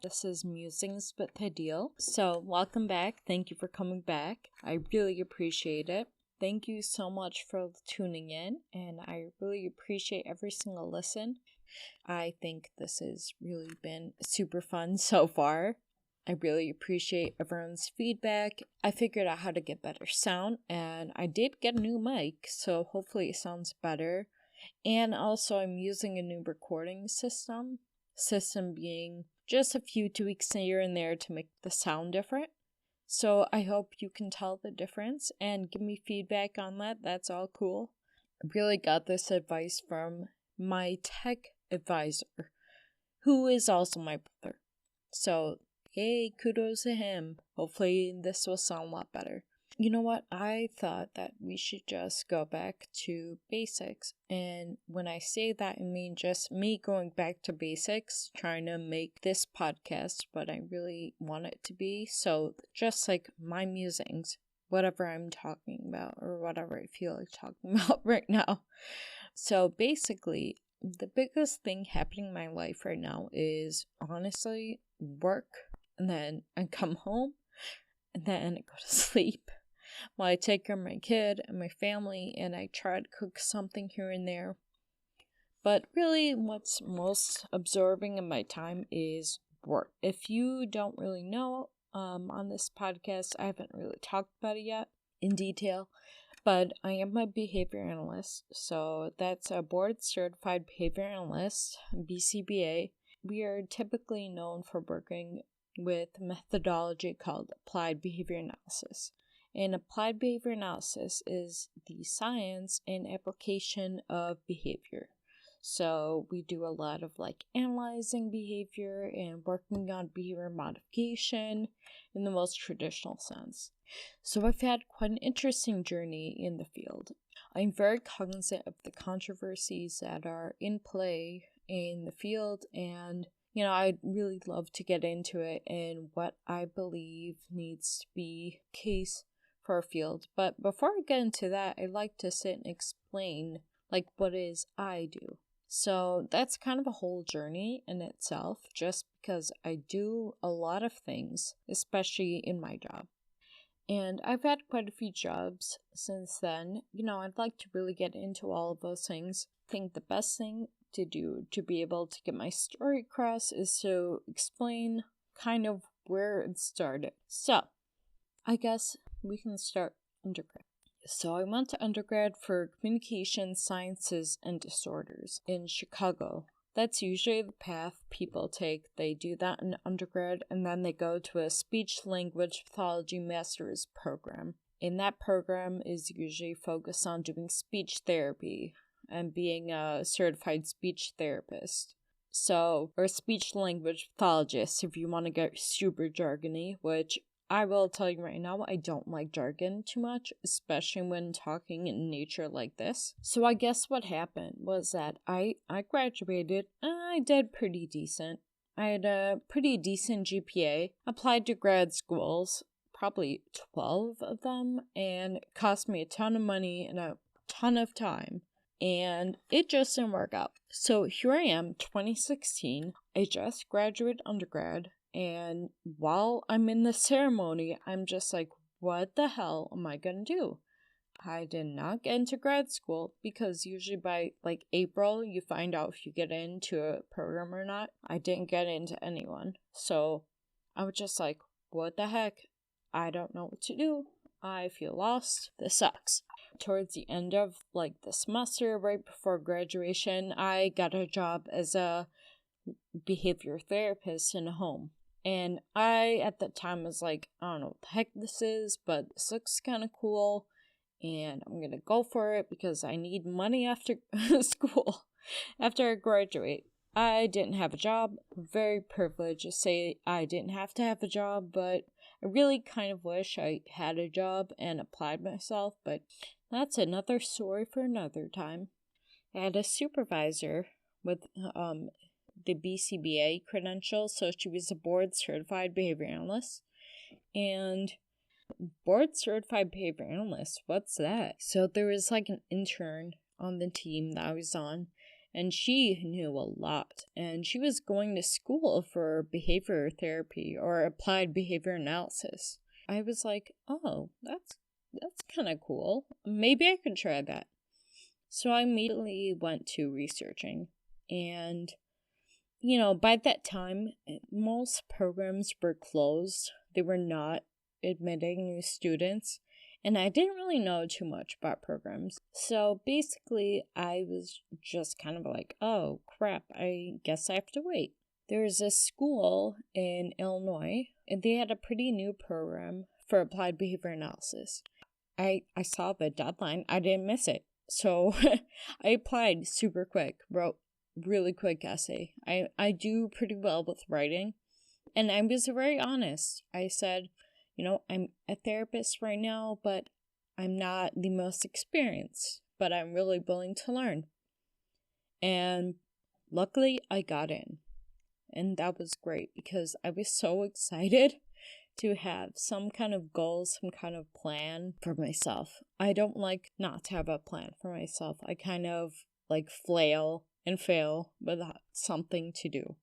This is Musings with Hadeel. So, welcome back. Thank you for coming back. I really appreciate it. Thank you so much for tuning in, and I really appreciate every single listen. I think this has really been super fun so far. I really appreciate everyone's feedback. I figured out how to get better sound, and I did get a new mic, so hopefully it sounds better. And also, I'm using a new recording system being just a few tweaks here and there to make the sound different. So I hope you can tell the difference and give me feedback on that. That's all cool. I really got this advice from my tech advisor, who is also my brother. So, yay, kudos to him. Hopefully this will sound a lot better. You know what? I thought that we should just go back to basics. And when I say that, I mean just me going back to basics, trying to make this podcast what I really want it to be. So just like my musings, whatever I'm talking about or whatever I feel like talking about right now. So basically, the biggest thing happening in my life right now is honestly work. And then I come home and then I go to sleep. Well, I take care of my kid and my family, and I try to cook something here and there. But really, what's most absorbing in my time is work. If you don't really know, on this podcast, I haven't really talked about it yet in detail, but I am a behavior analyst. So that's a board-certified behavior analyst, BCBA. We are typically known for working with a methodology called applied behavior analysis. And applied behavior analysis is the science and application of behavior. So we do a lot of analyzing behavior and working on behavior modification in the most traditional sense. So I've had quite an interesting journey in the field. I'm very cognizant of the controversies that are in play in the field, and I'd really love to get into it and what I believe needs to be the case for our field. But before I get into that, I'd like to sit and explain what it is I do. So that's kind of a whole journey in itself, just because I do a lot of things, especially in my job. And I've had quite a few jobs since then. I'd like to really get into all of those things. I think the best thing to do to be able to get my story across is to explain kind of where it started. So, I guess we can start undergrad. So I went to undergrad for communication sciences and disorders in Chicago. That's usually the path people take. They do that in undergrad and then they go to a speech-language pathology master's program. And that program is usually focused on doing speech therapy and being a certified speech therapist. So, or speech-language pathologist if you want to get super jargony, which I will tell you right now, I don't like jargon too much, especially when talking in nature like this. So I guess what happened was that I graduated, and I did pretty decent. I had a pretty decent GPA, applied to grad schools, probably 12 of them, and it cost me a ton of money and a ton of time. And it just didn't work out. So here I am, 2016, I just graduated undergrad. And while I'm in the ceremony, I'm just like, what the hell am I gonna do? I did not get into grad school because usually by April, you find out if you get into a program or not. I didn't get into anyone. So I was just like, what the heck? I don't know what to do. I feel lost. This sucks. Towards the end of the semester, right before graduation, I got a job as a behavior therapist in a home. And I, at that time, was like, I don't know what the heck this is, but this looks kind of cool, and I'm gonna go for it because I need money after school, after I graduate. I didn't have a job. Very privileged to say I didn't have to have a job, but I really kind of wish I had a job and applied myself, but that's another story for another time. I had a supervisor with the BCBA credentials, so she was a board-certified behavior analyst. And board-certified behavior analyst, what's that? So there was an intern on the team that I was on, and she knew a lot, and she was going to school for behavior therapy or applied behavior analysis. I was like, oh, that's kind of cool. Maybe I could try that. So I immediately went to researching, and by that time, most programs were closed. They were not admitting new students, and I didn't really know too much about programs. So basically, I was just kind of like, oh crap, I guess I have to wait. There's a school in Illinois, and they had a pretty new program for applied behavior analysis. I saw the deadline. I didn't miss it. So I applied super quick, wrote really quick essay. I do pretty well with writing, and I was very honest. I said, I'm a therapist right now, but I'm not the most experienced, but I'm really willing to learn. And luckily I got in, and that was great because I was so excited to have some kind of goal, some kind of plan for myself. I don't like not to have a plan for myself. I kind of like flail and fail without something to do.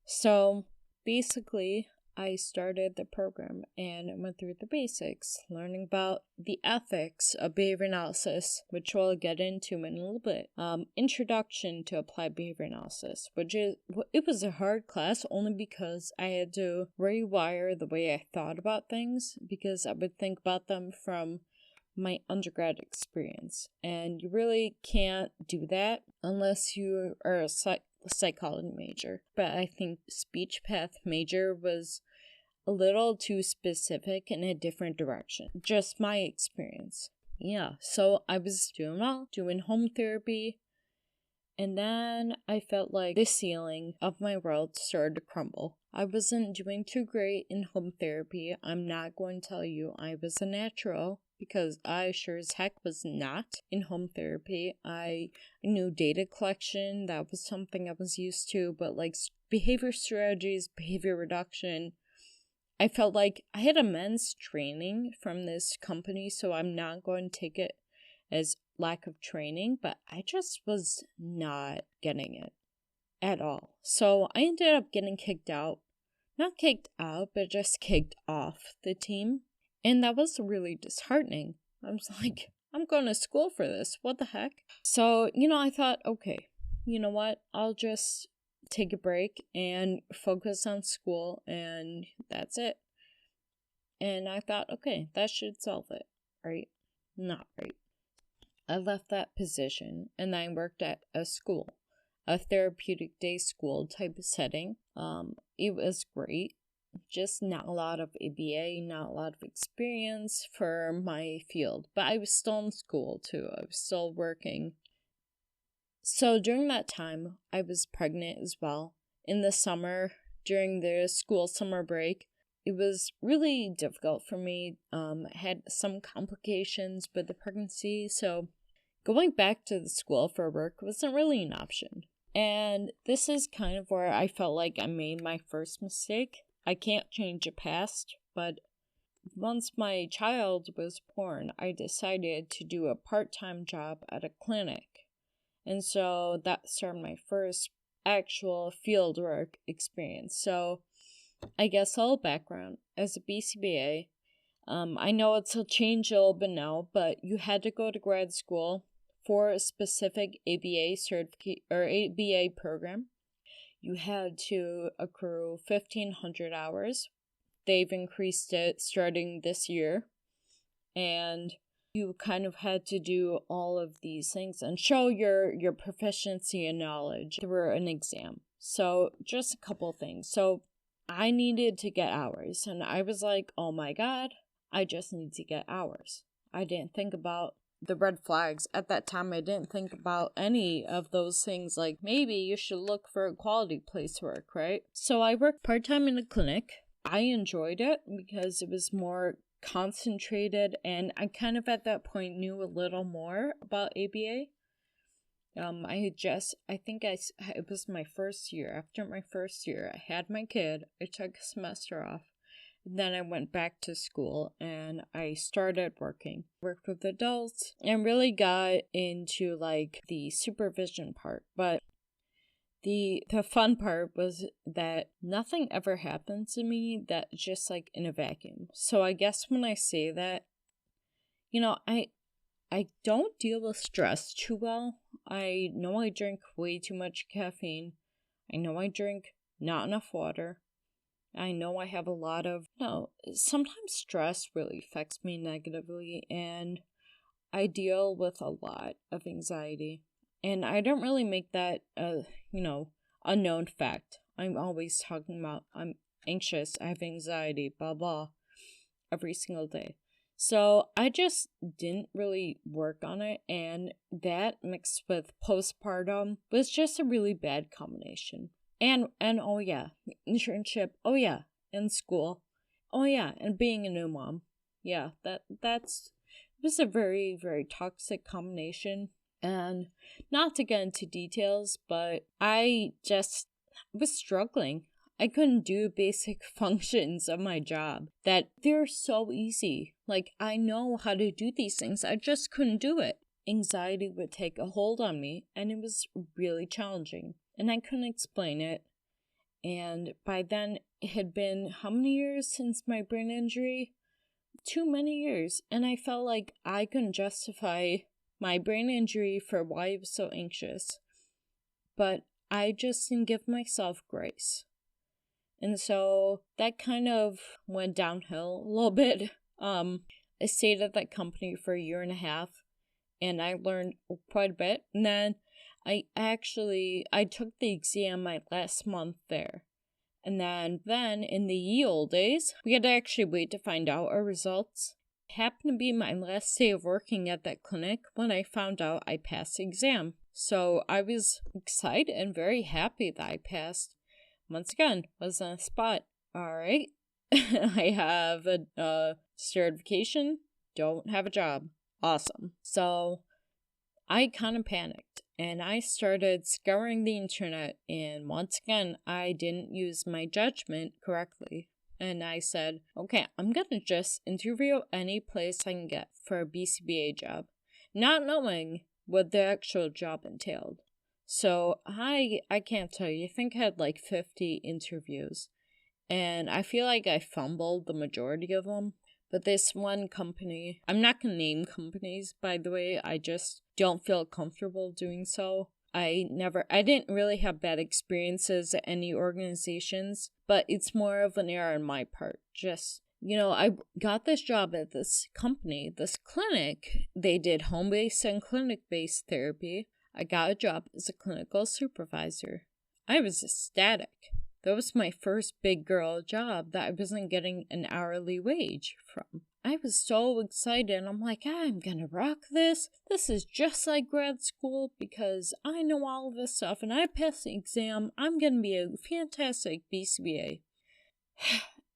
So basically, I started the program and went through the basics, learning about the ethics of behavior analysis, which we'll get into in a little bit. Introduction to applied behavior analysis, it was a hard class only because I had to rewire the way I thought about things, because I would think about them from my undergrad experience, and you really can't do that unless you are a psychology major. But I think speech path major was a little too specific in a different direction. Just my experience. Yeah, so I was doing home therapy, and then I felt like the ceiling of my world started to crumble. I wasn't doing too great in home therapy. I'm not going to tell you I was a natural, because I sure as heck was not in home therapy. I knew data collection, that was something I was used to, but like behavior strategies, behavior reduction, I felt like I had immense training from this company, so I'm not going to take it as lack of training, but I just was not getting it at all. So I ended up getting kicked out. Not kicked out, but just kicked off the team. And that was really disheartening. I was like, I'm going to school for this. What the heck? So, I thought, okay, you know what? I'll just take a break and focus on school, and that's it. And I thought, okay, that should solve it, right? Not right. I left that position and I worked at a school, a therapeutic day school type of setting. It was great. Just not a lot of ABA, not a lot of experience for my field. But I was still in school too. I was still working. So during that time, I was pregnant as well. In the summer, during the school summer break, it was really difficult for me. I had some complications with the pregnancy, so going back to the school for work wasn't really an option. And this is kind of where I felt like I made my first mistake. I can't change the past, but once my child was born, I decided to do a part-time job at a clinic. And so that started my first actual fieldwork experience. So I guess a little background. As a BCBA, I know it's a change a little bit now, but you had to go to grad school for a specific ABA certificate or ABA program. You had to accrue 1,500 hours. They've increased it starting this year. And you kind of had to do all of these things and show your proficiency and knowledge through an exam. So just a couple things. So I needed to get hours, and I was like, oh my god, I just need to get hours. I didn't think about the red flags. At that time, I didn't think about any of those things, like maybe you should look for a quality place work, right? So I worked part-time in a clinic. I enjoyed it because it was more concentrated, and I kind of at that point knew a little more about ABA. It was my first year. After my first year, I had my kid. I took a semester off. Then I went back to school and I started worked with adults, and really got into like the supervision part. But the fun part was that nothing ever happened to me that just like in a vacuum. So I guess when I say that, I don't deal with stress too well. I know I drink way too much caffeine. I know I drink not enough water. I know I have a lot of, sometimes stress really affects me negatively, and I deal with a lot of anxiety. And I don't really make that a known fact. I'm always talking about I'm anxious, I have anxiety, blah blah, every single day. So I just didn't really work on it, and that mixed with postpartum was just a really bad combination. And oh yeah, internship, oh yeah, and school, oh yeah, and being a new mom. Yeah, it was a very, very toxic combination. And not to get into details, but I just was struggling. I couldn't do basic functions of my job that they're so easy. Like, I know how to do these things. I just couldn't do it. Anxiety would take a hold on me, and it was really challenging. And I couldn't explain it. And by then, it had been how many years since my brain injury? Too many years. And I felt like I couldn't justify my brain injury for why I was so anxious. But I just didn't give myself grace. And so that kind of went downhill a little bit. I stayed at that company for a year and a half, and I learned quite a bit. And then I took the exam my last month there. And then in the ye old days, we had to actually wait to find out our results. It happened to be my last day of working at that clinic when I found out I passed the exam. So I was excited and very happy that I passed. Once again, was on a spot. All right, I have a certification, don't have a job. Awesome. So I kind of panicked, and I started scouring the internet, and once again, I didn't use my judgment correctly. And I said, okay, I'm gonna just interview any place I can get for a BCBA job, not knowing what the actual job entailed. So I can't tell you, I think I had like 50 interviews, and I feel like I fumbled the majority of them. But this one company, I'm not going to name companies, by the way, I just don't feel comfortable doing so. I didn't really have bad experiences at any organizations, but it's more of an error on my part. Just, I got this job at this company, this clinic. They did home-based and clinic-based therapy. I got a job as a clinical supervisor. I was ecstatic. That was my first big girl job that I wasn't getting an hourly wage from. I was so excited, and I'm like, I'm gonna rock this. This is just like grad school because I know all of this stuff, and I passed the exam. I'm gonna be a fantastic BCBA.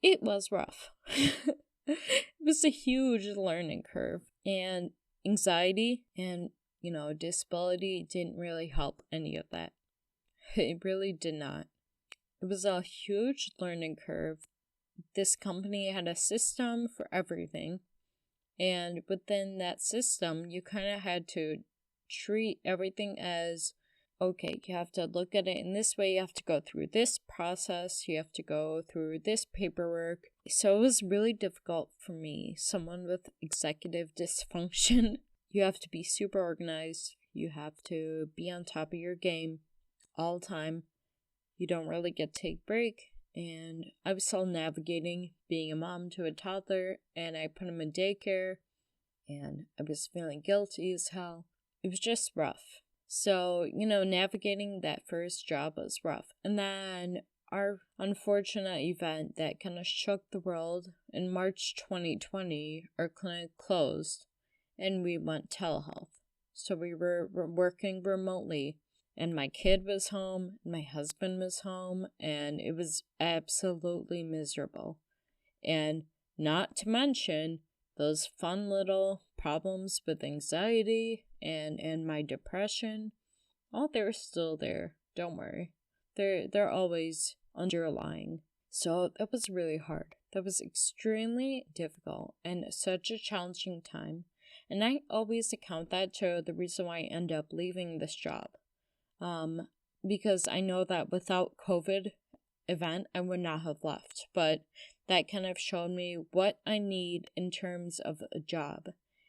It was rough. It was a huge learning curve, and anxiety and disability didn't really help any of that. It really did not. It was a huge learning curve. This company had a system for everything, and within that system, you kind of had to treat everything as, okay, you have to look at it in this way, you have to go through this process, you have to go through this paperwork. So it was really difficult for me, someone with executive dysfunction. You have to be super organized. You have to be on top of your game all the time. You don't really get to take break. And I was still navigating being a mom to a toddler, and I put him in daycare, and I was feeling guilty as hell. It was just rough. So, navigating that first job was rough. And then our unfortunate event that kind of shook the world in March 2020, our clinic closed, and we went telehealth. So we were working remotely, and my kid was home, and my husband was home, and it was absolutely miserable. And not to mention those fun little problems with anxiety and my depression. Oh, they're still there. Don't worry. They're always underlying. So that was really hard. That was extremely difficult and such a challenging time. And I always account that to the reason why I end up leaving this job. Because I know that without COVID event, I would not have left. But that kind of showed me what I need in terms of a job.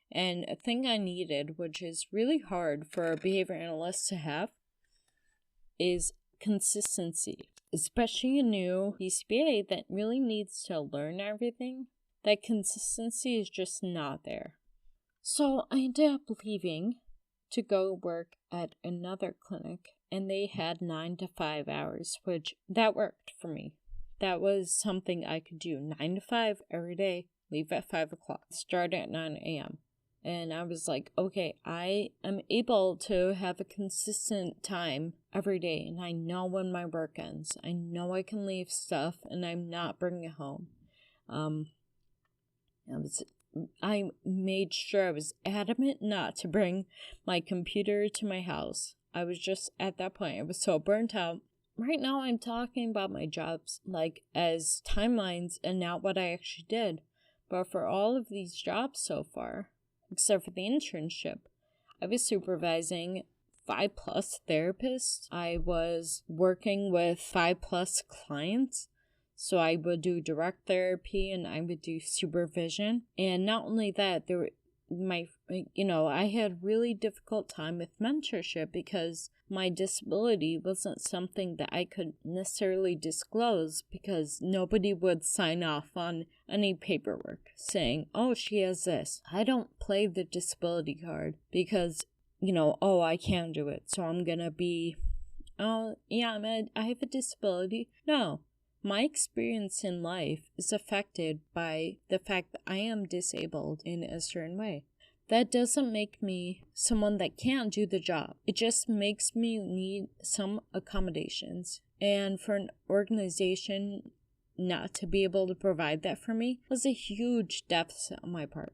And a thing I needed, which is really hard for a behavior analyst to have, is consistency. Especially a new BCBA that really needs to learn everything, that consistency is just not there. So I ended up leaving to go work at another clinic, and they had 9 to 5 hours, which that worked for me. That was something I could do, 9 to 5 every day, leave at 5 o'clock, start at 9 a.m. And I was like, okay, I am able to have a consistent time every day. And I know when my work ends. I know I can leave stuff and I'm not bringing it home. I made sure I was adamant not to bring my computer to my house. I was just, at that point, I was so burnt out. Right now I'm talking about my jobs like as timelines and not what I actually did. But for all of these jobs so far, except for the internship, I was supervising 5+ therapists. I was working with 5+ clients. So I would do direct therapy and I would do supervision. And not only that, I had really difficult time with mentorship because my disability wasn't something that I could necessarily disclose because nobody would sign off on any paperwork saying, oh, she has this. I don't play the disability card because, I can't do it. So I'm going to be, I have a disability. No. My experience in life is affected by the fact that I am disabled in a certain way. That doesn't make me someone that can't do the job. It just makes me need some accommodations. And for an organization not to be able to provide that for me was a huge deficit on my part.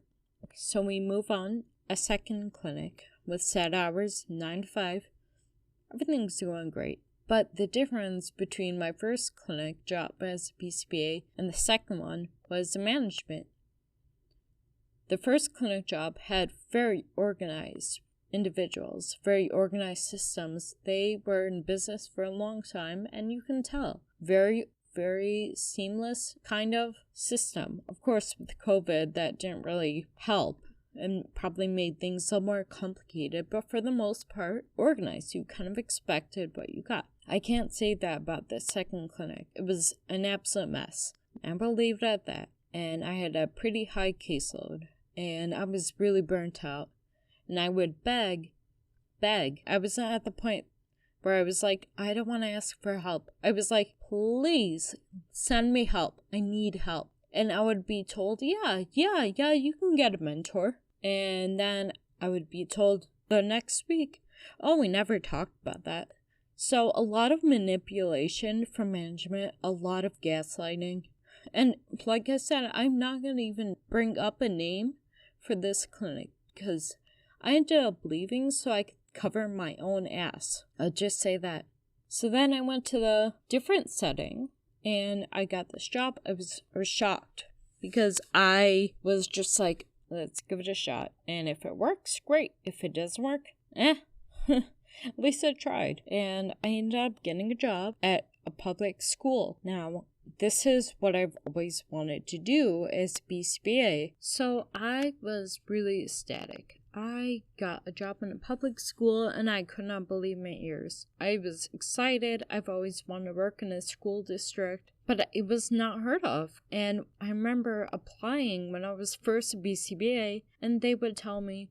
So we move on. A second clinic with set hours, 9 to 5. Everything's going great. But the difference between my first clinic job as a BCBA and the second one was the management. The first clinic job had very organized individuals, very organized systems. They were in business for a long time, and you can tell. Very, very seamless kind of system. Of course, with COVID, that didn't really help and probably made things a little more complicated, but for the most part, organized. You kind of expected what you got. I can't say that about the second clinic. It was an absolute mess. I will leave it at that. And I had a pretty high caseload, and I was really burnt out. And I would beg. I was not at the point where I was like, I don't want to ask for help. I was like, please send me help. I need help. And I would be told, yeah, you can get a mentor. And then I would be told the next week, oh, we never talked about that. So a lot of manipulation from management, a lot of gaslighting. And like I said, I'm not going to even bring up a name for this clinic because I ended up leaving so I could cover my own ass. I'll just say that. So then I went to the different setting and I got this job. I was shocked because I was just like, let's give it a shot. And if it works, great. If it doesn't work, at least I tried. And I ended up getting a job at a public school. Now, this is what I've always wanted to do as BCBA. So I was really ecstatic. I got a job in a public school and I could not believe my ears. I was excited. I've always wanted to work in a school district, but it was not heard of. And I remember applying when I was first a BCBA and they would tell me,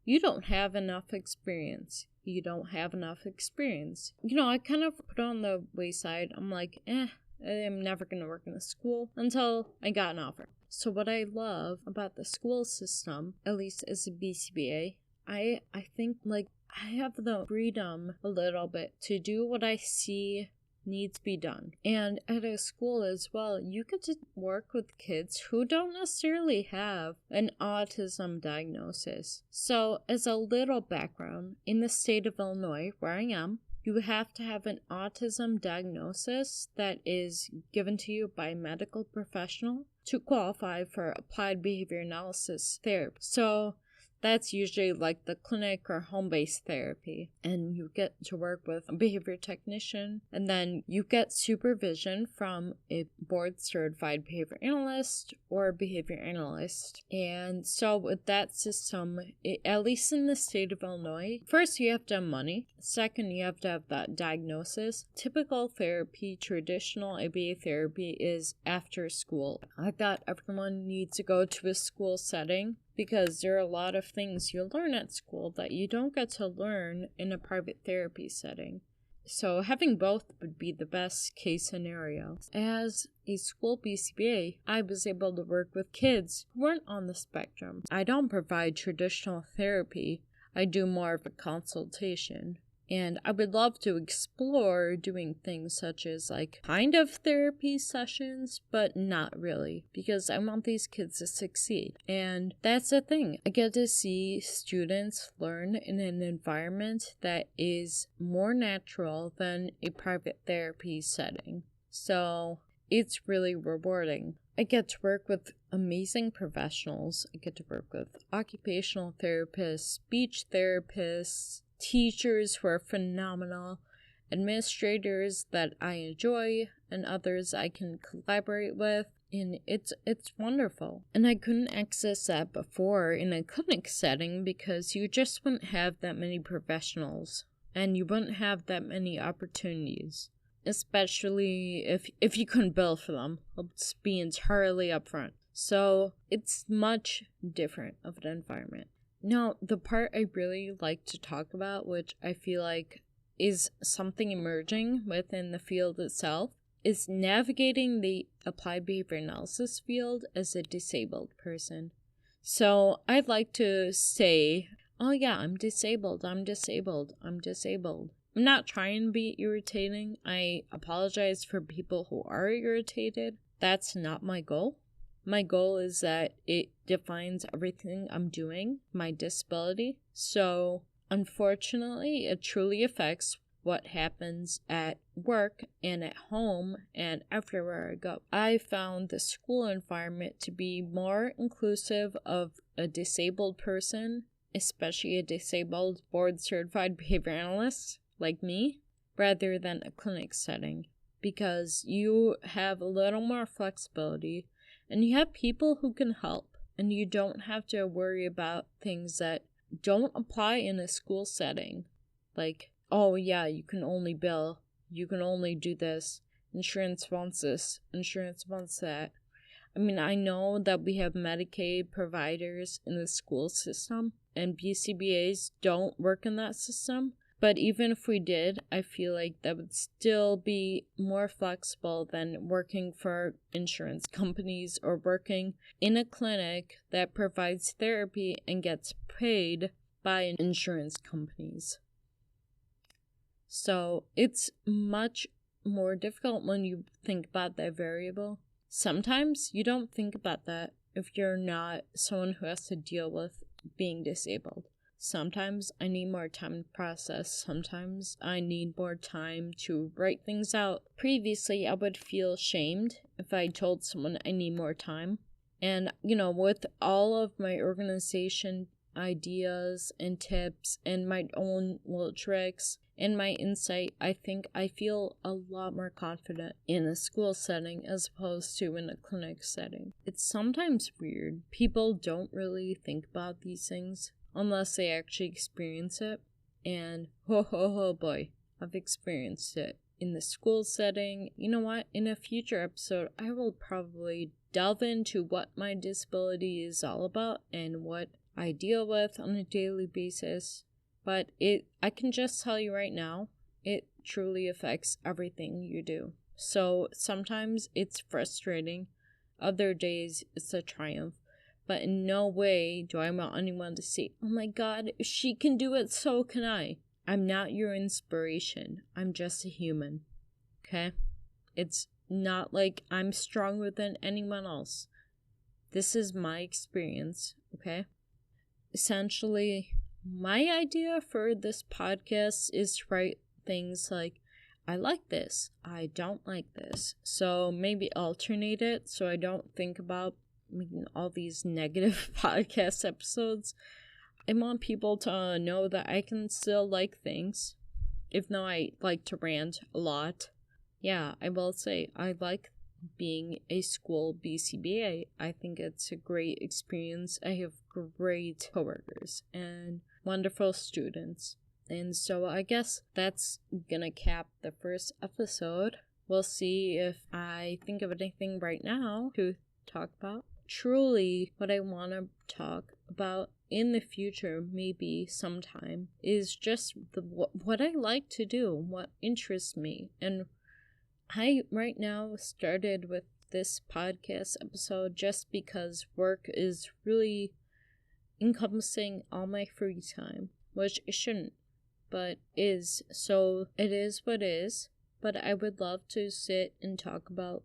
you don't have enough experience. You don't have enough experience. I kind of put on the wayside. I'm like, I'm never going to work in a school until I got an offer. So what I love about the school system, at least as a BCBA, I think I have the freedom a little bit to do what I see needs to be done. And at a school as well, you get to work with kids who don't necessarily have an autism diagnosis. So as a little background, in the state of Illinois, where I am, you have to have an autism diagnosis that is given to you by a medical professional to qualify for applied behavior analysis therapy. So that's usually like the clinic or home-based therapy, and you get to work with a behavior technician, and then you get supervision from a board-certified behavior analyst or behavior analyst. And so with that system, at least in the state of Illinois, first you have to have money, second you have to have that diagnosis. Typical therapy, traditional ABA therapy, is after school. I thought everyone needs to go to a school setting, because there are a lot of things you learn at school that you don't get to learn in a private therapy setting. So having both would be the best case scenario. As a school BCBA, I was able to work with kids who weren't on the spectrum. I don't provide traditional therapy. I do more of a consultation. And I would love to explore doing things such as like kind of therapy sessions, but not really, because I want these kids to succeed. And that's the thing. I get to see students learn in an environment that is more natural than a private therapy setting. So it's really rewarding. I get to work with amazing professionals. I get to work with occupational therapists, speech therapists, teachers who are phenomenal, administrators that I enjoy, and others I can collaborate with, and it's wonderful. And I couldn't access that before in a clinic setting because you just wouldn't have that many professionals, and you wouldn't have that many opportunities, especially if you couldn't bill for them. Let's be entirely upfront. So it's much different of an environment. Now, the part I really like to talk about, which I feel like is something emerging within the field itself, is navigating the applied behavior analysis field as a disabled person. So I'd like to say, oh yeah, I'm disabled. I'm not trying to be irritating. I apologize for people who are irritated. That's not my goal. My goal is that it defines everything I'm doing, my disability. So, unfortunately, it truly affects what happens at work and at home and everywhere I go. I found the school environment to be more inclusive of a disabled person, especially a disabled board-certified behavior analyst like me, rather than a clinic setting, because you have a little more flexibility. And you have people who can help, and you don't have to worry about things that don't apply in a school setting. Like, oh yeah, you can only bill, you can only do this, insurance wants this, insurance wants that. I mean, I know that we have Medicaid providers in the school system, and BCBAs don't work in that system. But even if we did, I feel like that would still be more flexible than working for insurance companies or working in a clinic that provides therapy and gets paid by insurance companies. So it's much more difficult when you think about that variable. Sometimes you don't think about that if you're not someone who has to deal with being disabled. Sometimes I need more time to process. Sometimes I need more time to write things out. Previously, I would feel shamed if I told someone I need more time. And, with all of my organization ideas and tips and my own little tricks and my insight, I think I feel a lot more confident in a school setting as opposed to in a clinic setting. It's sometimes weird. People don't really think about these things unless they actually experience it. And boy, I've experienced it in the school setting. You know what? In a future episode, I will probably delve into what my disability is all about and what I deal with on a daily basis. But I can just tell you right now, it truly affects everything you do. So sometimes it's frustrating. Other days, it's a triumph. But in no way do I want anyone to say, oh my god, if she can do it, so can I. I'm not your inspiration. I'm just a human. Okay? It's not like I'm stronger than anyone else. This is my experience. Okay? Essentially, my idea for this podcast is to write things like, I like this, I don't like this. So maybe alternate it so I don't think about making all these negative podcast episodes. I want people to know that I can still like things, even though I like to rant a lot. Yeah, I will say I like being a school BCBA. I think it's a great experience. I have great coworkers and wonderful students. And so I guess that's gonna cap the first episode. We'll see if I think of anything right now to talk about. Truly, what I want to talk about in the future, maybe sometime, is just what I like to do, what interests me. And I right now started with this podcast episode just because work is really encompassing all my free time, which it shouldn't, but is. So it is what it is. But I would love to sit and talk about,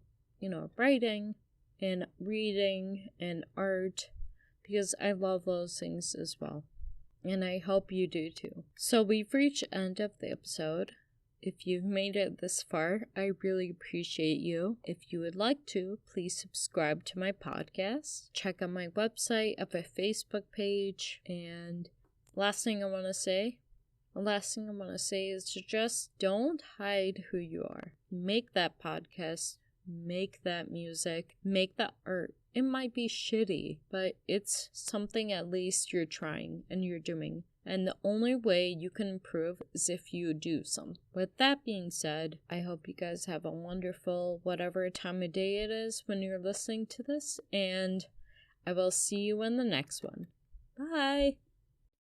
writing and reading and art, because I love those things as well. And I hope you do too. So we've reached the end of the episode. If you've made it this far, I really appreciate you. If you would like to, please subscribe to my podcast. Check out my website, I have a Facebook page. And last thing I want to say is to just don't hide who you are. Make that podcast, make that music, make that art. It might be shitty, but it's something at least you're trying and you're doing. And the only way you can improve is if you do something. With that being said, I hope you guys have a wonderful whatever time of day it is when you're listening to this. And I will see you in the next one. Bye!